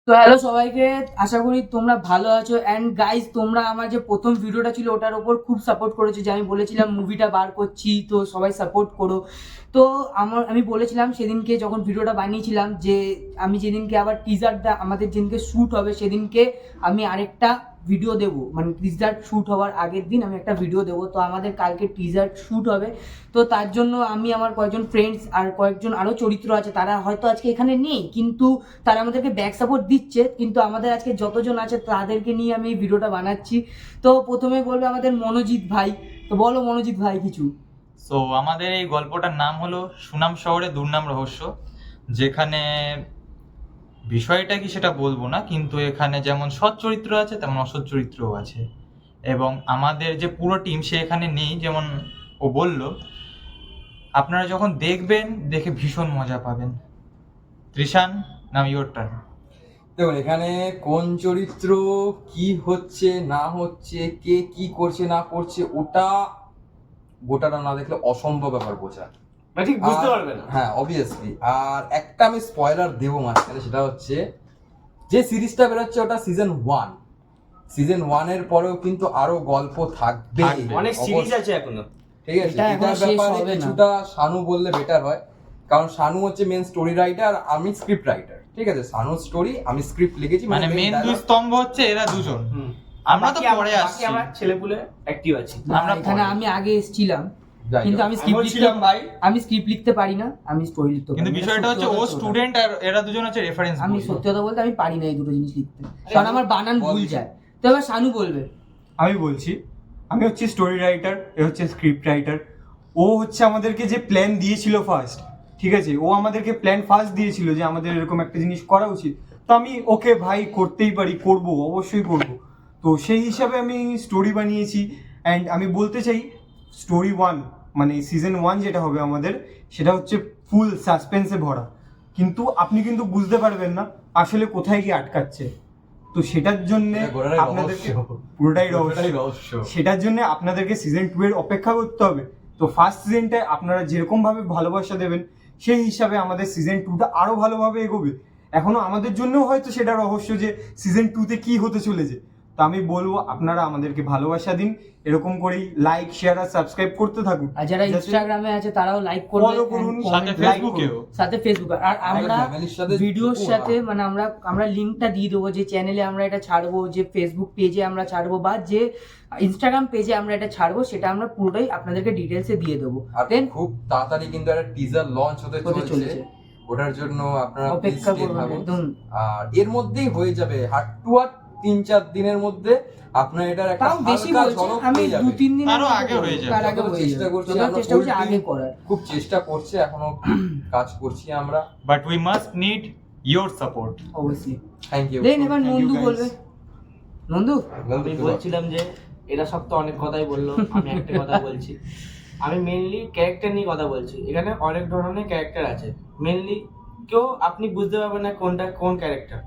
তো হ্যালো সবাইকে, আশা করি তোমরা ভালো আছো। অ্যান্ড গাইজ, তোমরা আমার যে প্রথম ভিডিওটা ছিল ওটার ওপর খুব সাপোর্ট করেছো, যে আমি বলেছিলাম মুভিটা বার করছি, তো সবাই সাপোর্ট করো। তো আমি বলেছিলাম সেদিনকে যখন ভিডিওটা বানিয়েছিলাম যে আমি যেদিনকে আবার টিজারটা আমাদের যেদিনকে শ্যুট হবে সেদিনকে আমি আরেকটা ভিডিও দেবো, মানে টিজার শ্যুট হওয়ার আগের দিন আমি একটা ভিডিও দেবো। তো আমাদের কালকে টিজার শ্যুট হবে, তো তার জন্য আমি আমার কয়েকজন ফ্রেন্ডস আর কয়েকজন আরও চরিত্র আছে, তারা হয়তো আজকে এখানে নেই, কিন্তু তারা আমাদেরকে ব্যাক সাপোর্ট দিচ্ছে। কিন্তু আমাদের আজকে যতজন আছে তাদেরকে নিয়ে আমি এই ভিডিওটা বানাচ্ছি। তো প্রথমে বলবে আমাদের মনোজিৎ ভাই। তো বলো মনোজিৎ ভাই কিছু। সো আমাদের এই গল্পটার নাম হলো সুনাম শহরে দুর্নাম রহস্য, যেখানে বিষয়টা কি সেটা বলবো না, কিন্তু এখানে যেমন সৎ চরিত্র আছে তেমন অসৎ চরিত্রও আছে। এবং আমাদের যে পুরো টিম সে এখানে নেই, যেমন ও বলল। আপনারা যখন দেখবেন দেখে ভীষণ মজা পাবেন। ত্রিশান, নাও ইয়োর টার্ন। দেখুন, এখানে কোন চরিত্র কি হচ্ছে না হচ্ছে, কে কি করছে না করছে, ওটা গোটাটা না দেখলে অসম্ভব ব্যাপার বোঝা। ঠিক বুঝতে পারবে না। হ্যাঁ, অবভিয়াসলি। আর একটা আমি স্পয়লার দেবো মাঝখানে, সেটা হচ্ছে যে সিরিজটা বেরোচ্ছে ওটা সিজন 1 এর পরেও কিন্তু আরো গল্প থাকবে, অনেক সিরিজ আছে এখনো। ঠিক আছে। এটা এখনো এটার শেষ ব্যাপারে হবে না। কিছুটা শানু বললে বেটার হয়, কারণ শানু হচ্ছে মেন স্টোরি রাইটার, আমি স্ক্রিপ্ট রাইটার। ঠিক আছে, শানুর স্টোরি, আমি স্ক্রিপ্ট লিখেছি, মানে মেন দুই স্তম্ভ হচ্ছে এরা দুজন। আমরা তো পরে আসছি। আমার ছেলেপুলে অ্যাক্টিভ আছে। আমরা এখানে আমি আগে এসেছিলাম, যাই হোক। কিন্তু আমি স্ক্রিপ্ট লিখতে পারি না, আমি স্টোরি লিখতে পারি। কিন্তু না। বিষয়টা হচ্ছে ও স্টুডেন্ট আর এরা দুজন হচ্ছে রেফারেন্স। আমি সত্যি কথা বলতে আমি পারি না এই দুটো জিনিস লিখতে, কারণ আমার বানান ভুল যায়। তো এবার শানু বলবে। আমি বলছি, আমি হচ্ছে স্টোরি রাইটার, এ হচ্ছে স্ক্রিপ্ট রাইটার। ও হচ্ছে আমাদেরকে যে প্ল্যান দিয়েছিল ফার্স্ট, ঠিক আছে, ও আমাদেরকে প্ল্যান ফার্স্ট দিয়েছিল যে আমাদের এরকম একটা জিনিস করা উচিত। তো আমি ওকে ভাই করতেই পারি, করব, অবশ্যই করব। তো সেই হিসাবে আমি স্টোরি বানিয়েছি। অ্যান্ড আমি বলতে চাই, স্টোরি 1 মানে সিজন 1 যেটা হবে আমাদের, সেটা হচ্ছে ফুল সাসপেন্সে ভরা। কিন্তু আপনি কিন্তু বুঝতে পারবেন না আসলে কোথায় গিয়ে আটকাচ্ছে। তো সেটার জন্য এটা গোড়াটাই আপনাদেরকে রহস্য। পুরোটাই পুরোটাই রহস্য। রহস্য। সেটার জন্য আপনাদেরকে সিজন 2 এর অপেক্ষা করতে হবে। তো ফার্স্ট সিজনটায় আপনারা যেরকম ভাবে ভালোবাসা দেবেন, সেই হিসাবে আমাদের সিজন 2টা আরো ভালোভাবে এগোবে। এখনো আমাদের জন্যও হয়তো সেটা রহস্য যে সিজন 2তে কি হতে চলেছে। তো আমি বলবো আপনারা আমাদেরকে ভালোবাসা দিন, এরকম করেই লাইক, শেয়ার আর সাবস্ক্রাইব করতে থাকুন। আর যারা যাতে ইনস্টাগ্রামে আছে তারাও লাইক করবে, follow করুন, and সাথে comment ফেসবুকেও। সাথে ফেসবুক। আর আমরা ফ্যামিলির সাথে ভিডিওর যুক্ত সাথে হন। মানে আমরা লিঙ্কটা দিয়ে দেবো, যে চ্যানেলে আমরা এটা ছাড়বো, যে ফেসবুক পেজে আমরা ছাড়বো, বা যে ইনস্টাগ্রাম পেজে আমরা এটা ছাড়বো, সেটা আমরা পুরোটাই আপনাদেরকে ডিটেলসে দিয়ে দেবো। আর দেন খুব তাড়াতাড়ি কিন্তু একটা টিজার লঞ্চ হতে চলেছে, ওটার জন্য আপনারা অপেক্ষা please stay করবেন থাকুন। একদম। আর এর মধ্যেই হয়ে যাবে, হাট টু হাট 3-4 দিনের মধ্যে আপনার এটার একটা তাও বেশি হালকা বলছি, ঝলক আমি পেয়ে যাবে। 2-3 দিন আরো আগে হয়ে যাবে। তার আগে যতটা হয়ে চেষ্টা যাবে। করছি যতটা আমরা, চেষ্টা করছি full আগে team করার। খুব চেষ্টা করছে, এখনো কাজ করছি আমরা। But we must need your support. অবশ্যই। Thank you. দেন এবার Thank you, নন্দু guys. বলবে। নন্দু, আমি বলছিলাম যে এরা সব তো অনেক কথাই বললো, আমি একটা কথা বলছি। আমি মেনলি ক্যারেক্টার নিয়ে কথা বলছি। এখানে অনেক ধরনের ক্যারেক্টার আছে। মেনলি কেউ আপনি বুঝতে পারবেন না কোনটা কোন ক্যারেক্টার।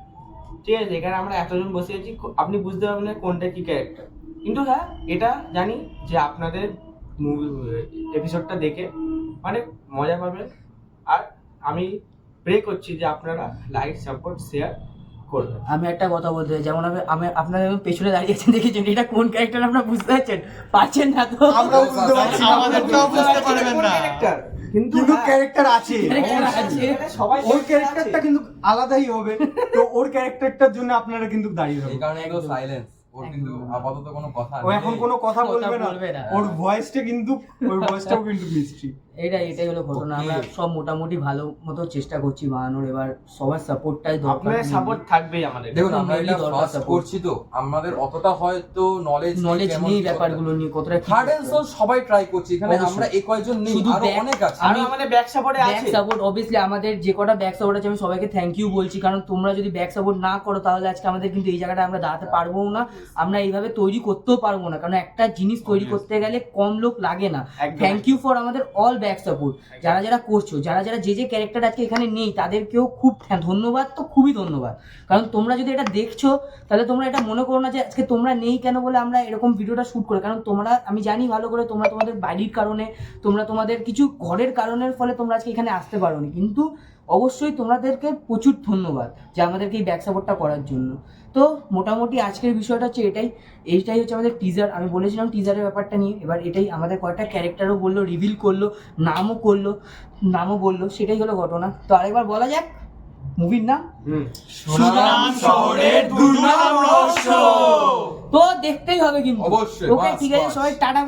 ঠিক আছে, এখানে আমরা এতজন বসে আছি, আপনি বুঝতে পারবেন না কোনটা কি ক্যারেক্টার। কিন্তু হ্যাঁ, এটা জানি যে আপনাদের এপিসোডটা দেখে অনেক মজা পাবেন। আর আমি প্রে করছি যে আপনারা লাইক, সাপোর্ট, শেয়ার করবেন। আমি একটা কথা বলতে চাই, যেমন আমি আপনারা যেমন পেছনে দাঁড়িয়ে আছেন দেখেছেন, এটা কোন ক্যারেক্টার আপনারা বুঝতে পারছেন না তো? আমরাও বুঝতে পারছি না, আমাদেরকেও বুঝতে পারবেন না। কিন্তু ক্যারেক্টার আছে, Character আছে। সবাই ওর ক্যারেক্টারটা কিন্তু আলাদাই হবে। তো ওর ক্যারেক্টারটার জন্য আপনারা কিন্তু দাঁড়িয়ে এই থাকুন। কারণে তো সাইলেন্স, ওর কিন্তু আপাতত কোনো কথা ও এখন কোনো কথা বলবে না, ওর ভয়েসটাও কিন্তু মিস্ট্রি। এটাই হলো ঘটনা। Okay. আমরা সব মোটামুটি ভালো মতো চেষ্টা করছি বানানোর, এবার সবার সাপোর্টটাই দরকার। আপনাদের সাপোর্ট থাকবেই আমাদের। দেখুন, আমরা Mainly এটা দরকার ফার্স্ট support। করছি, তো আমাদের অতটা হয়তো নলেজ নেই ব্যাপারগুলো নিয়ে, কতটা কি হার্ড এন্ড সোল সবাই ট্রাই করছি। এখানে অবশ্যই। আমরা এই কয়জন নেই, শুধু আরো back- অনেক আছে। আর আমাদের ব্যাক সাপোর্টে ব্যাক আছে। সাপোর্ট অবভিয়াসলি আমাদের যে কটা ব্যাক সাপোর্ট আছে আমি সবাইকে থ্যাংক ইউ বলছি, কারণ তোমরা যদি ব্যাক সাপোর্ট না করো তাহলে আজকে আমাদের কিন্তু এই জায়গাটা আমরা দাঁড়াতে পারবো না, আমরা এইভাবে তৈরি করতেও পারবো না, কারণ একটা জিনিস তৈরি করতে গেলে কম লোক লাগে না। একদম। থ্যাংক ইউ ফর আমাদের অল ব্যাক সাপোর্ট, যারা যারা করছো, যারা যারা যে ক্যারেক্টার আজকে এখানে নেই তাদেরকেও খুব ধন্যবাদ। তো খুবই ধন্যবাদ, কারণ তোমরা যদি এটা দেখছো তাহলে তোমরা এটা মনে করো না যে আজকে তোমরা নেই কেন বলে আমরা এরকম ভিডিওটা শুট করে, কারণ তোমরা, আমি জানি ভালো করে, তোমরা তোমাদের বাড়ির কারণে, তোমরা তোমাদের কিছু ঘরের কারণের ফলে তোমরা আজকে এখানে আসতে পারোনি, কিন্তু অবশ্যই তোমাদেরকে প্রচুর ধন্যবাদ যে আমাদেরকে এই ব্যাক সাপোর্টটা করার জন্য। তো মোটামুটি আজকের বিষয়টা হচ্ছে এইটাই হচ্ছে আমাদের টিজার। আমি বলেছিলাম টিজারের ব্যাপারটা নিয়ে, এবার এটাই আমাদের কয়েকটা ক্যারেক্টারও বললো, রিভিল করলো, নামও বললো, সেটাই হলো ঘটনা। তো আরেকবার বলা যাক মুভির নাম, সুনাম শহরের দুর্নাম রহস্য। তো দেখতেই হবে কিন্তু। অবশ্যই, ওকে বাস, ঠিক আছে, বাস। সবাই টাটা।